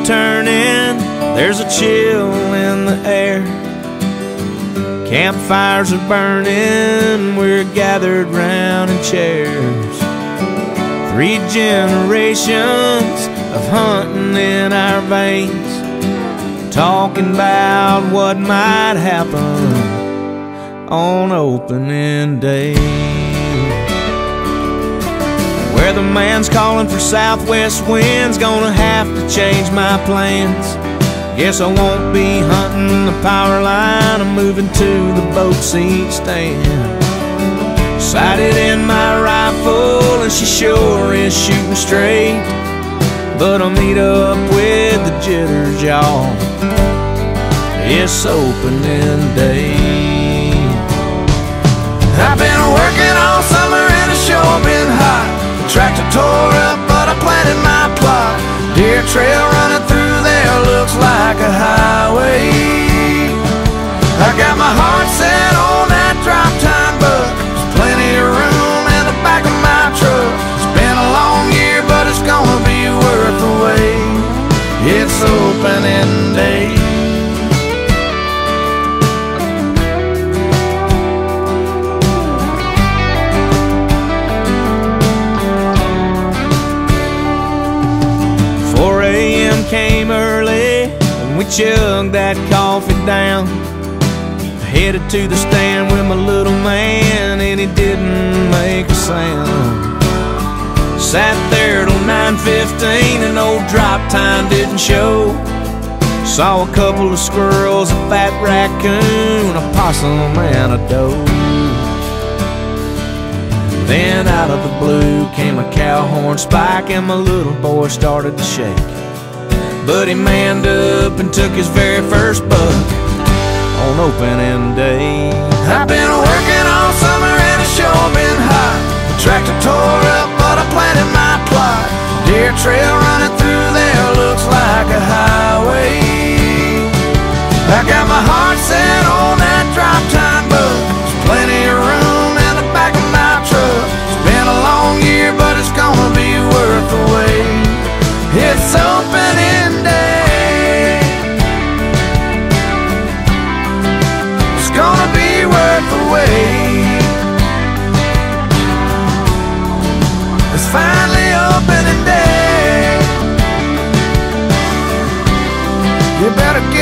turning, there's a chill in the air. Campfires are burning, we're gathered round in chairs. 3 generations of hunting in our veins, talking about what might happen on opening day. Weatherman's calling for southwest winds, gonna have to change my plans. Guess I won't be hunting the power line, I'm moving to the boat seat stand. Sighted in my rifle and she sure is shooting straight, but I'll meet up with the jitters, y'all. It's opening day. I've been working all summer and it's sure been hot. The tractor tore up, but I planted my plot. Deer trail running through there looks like a highway. I got my heart set on that drop time buck. There's plenty of room in the back of my truck. It's been a long year, but it's gonna be worth the wait. It's opening day. 4 a.m. came early and we chugged that coffee down. Headed to the stand with my little man and he didn't make a sound. Sat there till 9:15 and old drop time didn't show. Saw a couple of squirrels, a fat raccoon, a possum and a doe. Then out of the blue came a cow horn spike and my little boy started to shake. But he manned up and took his very first buck on opening day. I've been working all summer and it's sure been hot. The tractor tore up, but I planted my plot. Deer trail running through there looks like a highway. I got my heart set on that drop time buck. There's plenty of room in the back of my truck. It's been a long year, but it's gonna be worth the wait. It's opening day. It's gonna be worth the wait. It's finally opening day. You better get